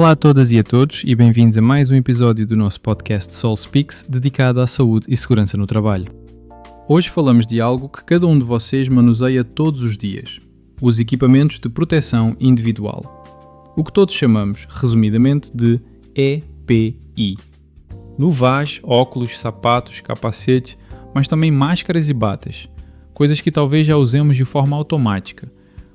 Olá a todas e a todos e bem-vindos a mais um episódio do nosso podcast Sol Speaks dedicado à saúde e segurança no trabalho. Hoje falamos de algo que cada um de vocês manuseia todos os dias: os equipamentos de proteção individual. O que todos chamamos, resumidamente, de EPI. Luvas, óculos, sapatos, capacetes, mas também máscaras e batas. Coisas que talvez já usemos de forma automática,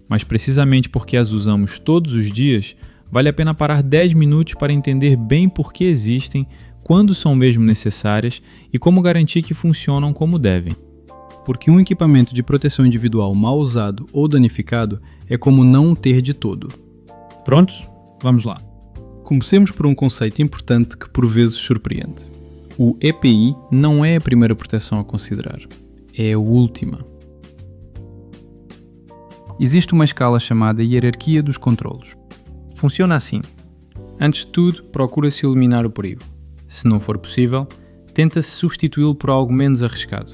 mas precisamente porque as usamos todos os dias, vale a pena parar 10 minutos para entender bem por que existem, quando são mesmo necessárias e como garantir que funcionam como devem. Porque um equipamento de proteção individual mal usado ou danificado é como não o ter de todo. Prontos? Vamos lá. Comecemos por um conceito importante que por vezes surpreende. O EPI não é a primeira proteção a considerar, é a última. Existe uma escala chamada hierarquia dos controlos. Funciona assim. Antes de tudo, procura-se eliminar o perigo. Se não for possível, tenta-se substituí-lo por algo menos arriscado.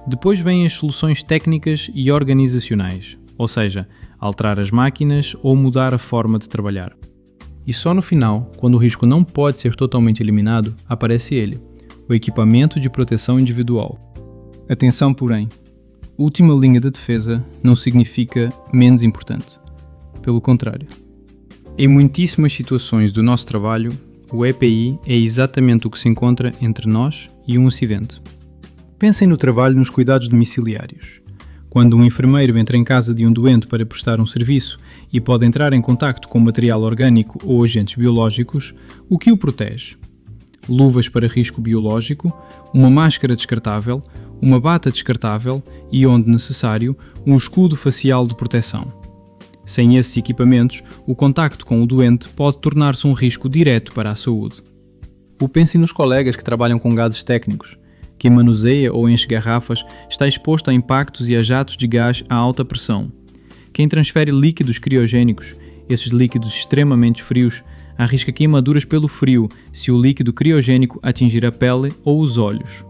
Depois vêm as soluções técnicas e organizacionais, ou seja, alterar as máquinas ou mudar a forma de trabalhar. E só no final, quando o risco não pode ser totalmente eliminado, aparece ele, o equipamento de proteção individual. Atenção, porém, última linha de defesa não significa menos importante. Pelo contrário. Em muitíssimas situações do nosso trabalho, o EPI é exatamente o que se encontra entre nós e um acidente. Pensem no trabalho nos cuidados domiciliários. Quando um enfermeiro entra em casa de um doente para prestar um serviço e pode entrar em contacto com material orgânico ou agentes biológicos, o que o protege? Luvas para risco biológico, uma máscara descartável, uma bata descartável e, onde necessário, um escudo facial de proteção. Sem esses equipamentos, o contacto com o doente pode tornar-se um risco direto para a saúde. Ou pense nos colegas que trabalham com gases técnicos. Quem manuseia ou enche garrafas está exposto a impactos e a jatos de gás a alta pressão. Quem transfere líquidos criogênicos, esses líquidos extremamente frios, arrisca queimaduras pelo frio se o líquido criogênico atingir a pele ou os olhos.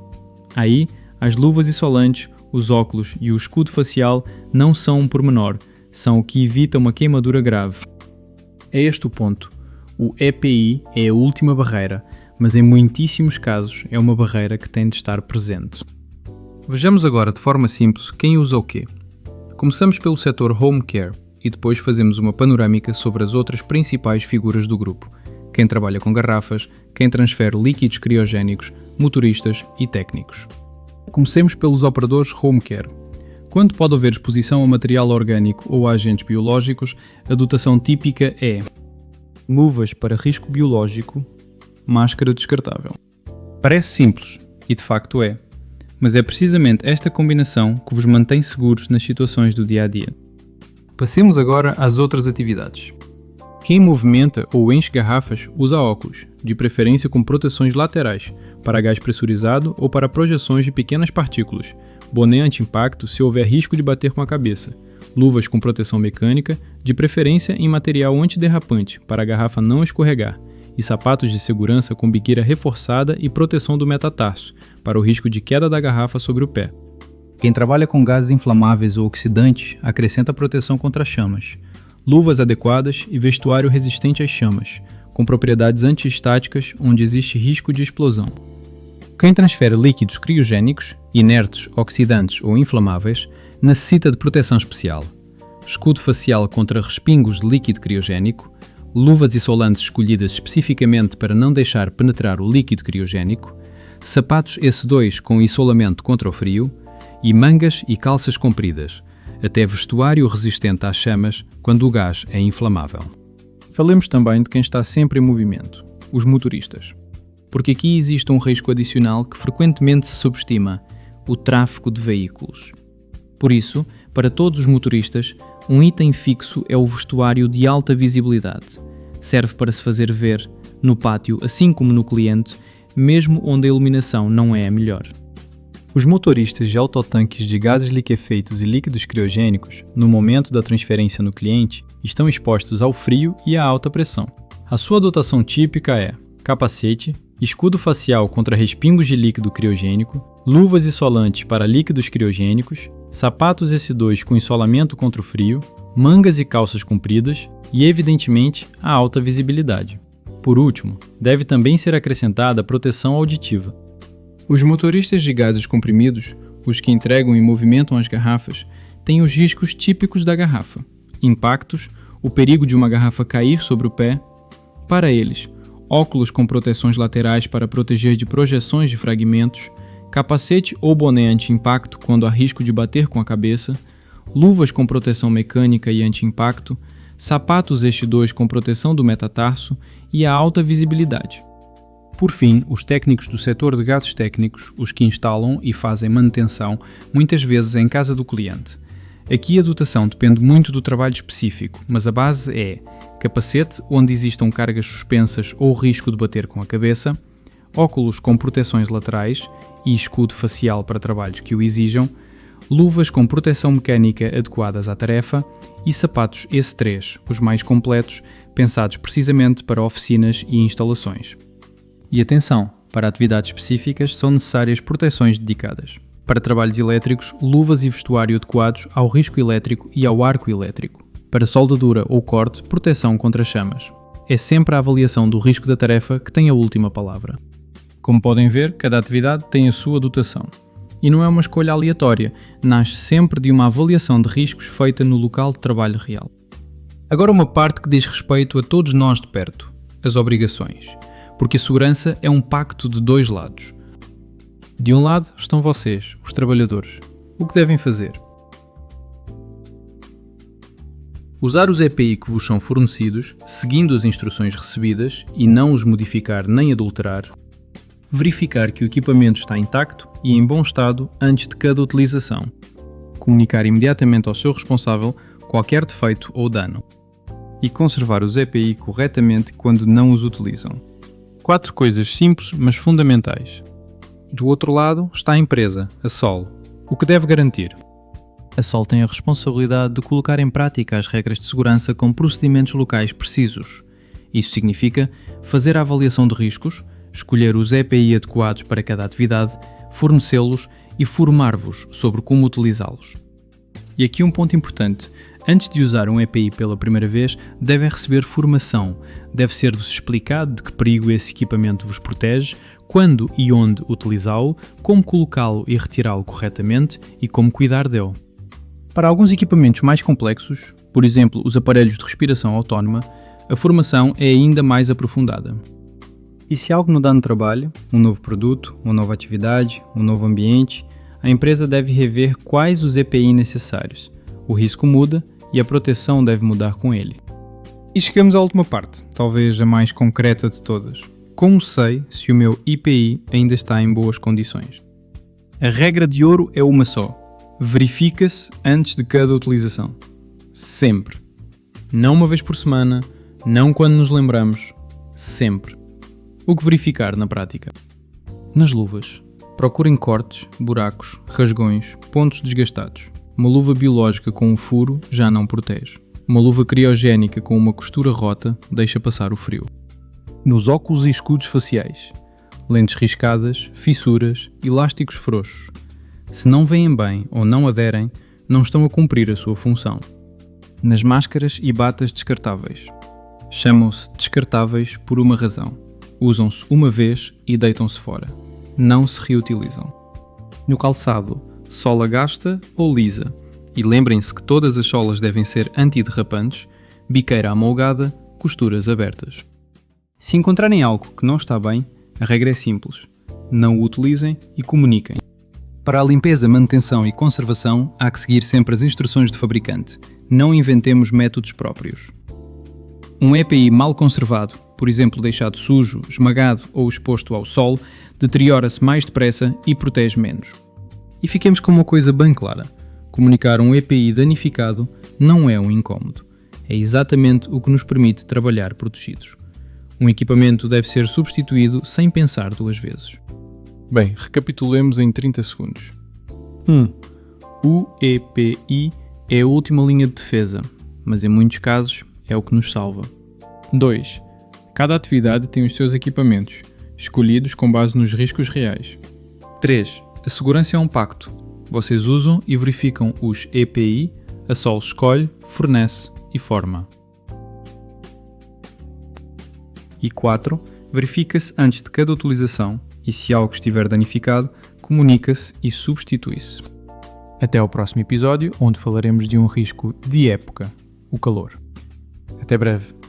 Aí, as luvas isolantes, os óculos e o escudo facial não são um pormenor, são o que evita uma queimadura grave. É este o ponto. O EPI é a última barreira, mas em muitíssimos casos é uma barreira que tem de estar presente. Vejamos agora de forma simples quem usa o quê. Começamos pelo setor Home Care e depois fazemos uma panorâmica sobre as outras principais figuras do grupo: quem trabalha com garrafas, quem transfere líquidos criogênicos, motoristas e técnicos. Comecemos pelos operadores Home Care. Quando pode haver exposição a material orgânico ou a agentes biológicos, a dotação típica é luvas para risco biológico, máscara descartável. Parece simples, e de facto é, mas é precisamente esta combinação que vos mantém seguros nas situações do dia-a-dia. Passemos agora às outras atividades. Quem movimenta ou enche garrafas usa óculos, de preferência com proteções laterais, para gás pressurizado ou para projeções de pequenas partículas, boné anti-impacto se houver risco de bater com a cabeça, luvas com proteção mecânica, de preferência em material antiderrapante, para a garrafa não escorregar, e sapatos de segurança com biqueira reforçada e proteção do metatarso, para o risco de queda da garrafa sobre o pé. Quem trabalha com gases inflamáveis ou oxidantes acrescenta proteção contra chamas, luvas adequadas e vestuário resistente às chamas, com propriedades antiestáticas onde existe risco de explosão. Quem transfere líquidos criogênicos, inertes, oxidantes ou inflamáveis, necessita de proteção especial. Escudo facial contra respingos de líquido criogênico, luvas isolantes escolhidas especificamente para não deixar penetrar o líquido criogênico, sapatos S2 com isolamento contra o frio e mangas e calças compridas, até vestuário resistente às chamas quando o gás é inflamável. Falemos também de quem está sempre em movimento, os motoristas. Porque aqui existe um risco adicional que frequentemente se subestima: o tráfego de veículos. Por isso, para todos os motoristas, um item fixo é o vestuário de alta visibilidade. Serve para se fazer ver no pátio, assim como no cliente, mesmo onde a iluminação não é a melhor. Os motoristas de autotanques de gases liquefeitos e líquidos criogênicos, no momento da transferência no cliente, estão expostos ao frio e à alta pressão. A sua dotação típica é capacete, escudo facial contra respingos de líquido criogênico, luvas isolantes para líquidos criogênicos, sapatos S2 com isolamento contra o frio, mangas e calças compridas e, evidentemente, a alta visibilidade. Por último, deve também ser acrescentada a proteção auditiva. Os motoristas de gases comprimidos, os que entregam e movimentam as garrafas, têm os riscos típicos da garrafa: impactos, o perigo de uma garrafa cair sobre o pé. Para eles, óculos com proteções laterais para proteger de projeções de fragmentos, capacete ou boné anti-impacto quando há risco de bater com a cabeça, luvas com proteção mecânica e anti-impacto, sapatos ST2 com proteção do metatarso e a alta visibilidade. Por fim, os técnicos do setor de gases técnicos, os que instalam e fazem manutenção, muitas vezes em casa do cliente. Aqui a dotação depende muito do trabalho específico, mas a base é capacete onde existam cargas suspensas ou risco de bater com a cabeça, óculos com proteções laterais e escudo facial para trabalhos que o exijam, luvas com proteção mecânica adequadas à tarefa e sapatos S3, os mais completos, pensados precisamente para oficinas e instalações. E atenção, para atividades específicas são necessárias proteções dedicadas. Para trabalhos elétricos, luvas e vestuário adequados ao risco elétrico e ao arco elétrico. Para soldadura ou corte, proteção contra chamas. É sempre a avaliação do risco da tarefa que tem a última palavra. Como podem ver, cada atividade tem a sua dotação. E não é uma escolha aleatória, nasce sempre de uma avaliação de riscos feita no local de trabalho real. Agora uma parte que diz respeito a todos nós de perto, as obrigações. Porque a segurança é um pacto de dois lados. De um lado estão vocês, os trabalhadores. O que devem fazer? Usar os EPI que vos são fornecidos, seguindo as instruções recebidas e não os modificar nem adulterar. Verificar que o equipamento está intacto e em bom estado antes de cada utilização. Comunicar imediatamente ao seu responsável qualquer defeito ou dano. E conservar os EPI corretamente quando não os utilizam. 4 coisas simples, mas fundamentais. Do outro lado está a empresa, a Sol. O que deve garantir? A Sol tem a responsabilidade de colocar em prática as regras de segurança com procedimentos locais precisos. Isso significa fazer a avaliação de riscos, escolher os EPI adequados para cada atividade, fornecê-los e formar-vos sobre como utilizá-los. E aqui um ponto importante. Antes de usar um EPI pela primeira vez, devem receber formação. Deve ser-vos explicado de que perigo esse equipamento vos protege, quando e onde utilizá-lo, como colocá-lo e retirá-lo corretamente e como cuidar dele. Para alguns equipamentos mais complexos, por exemplo os aparelhos de respiração autónoma, a formação é ainda mais aprofundada. E se algo não dá no trabalho, um novo produto, uma nova atividade, um novo ambiente, a empresa deve rever quais os EPI necessários. O risco muda e a proteção deve mudar com ele. E chegamos à última parte, talvez a mais concreta de todas. Como sei se o meu EPI ainda está em boas condições? A regra de ouro é uma só. Verifica-se antes de cada utilização. Sempre. Não uma vez por semana, não quando nos lembramos. Sempre. O que verificar na prática? Nas luvas. Procurem cortes, buracos, rasgões, pontos desgastados. Uma luva biológica com um furo já não protege. Uma luva criogénica com uma costura rota deixa passar o frio. Nos óculos e escudos faciais. Lentes riscadas, fissuras, elásticos frouxos. Se não veem bem ou não aderem, não estão a cumprir a sua função. Nas máscaras e batas descartáveis. Chamam-se descartáveis por uma razão. Usam-se uma vez e deitam-se fora. Não se reutilizam. No calçado, sola gasta ou lisa. E lembrem-se que todas as solas devem ser antiderrapantes, biqueira amolgada, costuras abertas. Se encontrarem algo que não está bem, a regra é simples. Não o utilizem e comuniquem. Para a limpeza, manutenção e conservação, há que seguir sempre as instruções do fabricante. Não inventemos métodos próprios. Um EPI mal conservado, por exemplo deixado sujo, esmagado ou exposto ao sol, deteriora-se mais depressa e protege menos. E fiquemos com uma coisa bem clara. Comunicar um EPI danificado não é um incómodo. É exatamente o que nos permite trabalhar protegidos. Um equipamento deve ser substituído sem pensar duas vezes. Bem, recapitulemos em 30 segundos. 1. O EPI é a última linha de defesa, mas em muitos casos é o que nos salva. 2. Cada atividade tem os seus equipamentos, escolhidos com base nos riscos reais. 3. A segurança é um pacto. Vocês usam e verificam os EPI, a Sol escolhe, fornece e forma. E 4. Verifica-se antes de cada utilização e, se algo estiver danificado, comunica-se e substitui-se. Até ao próximo episódio, onde falaremos de um risco de época, o calor. Até breve.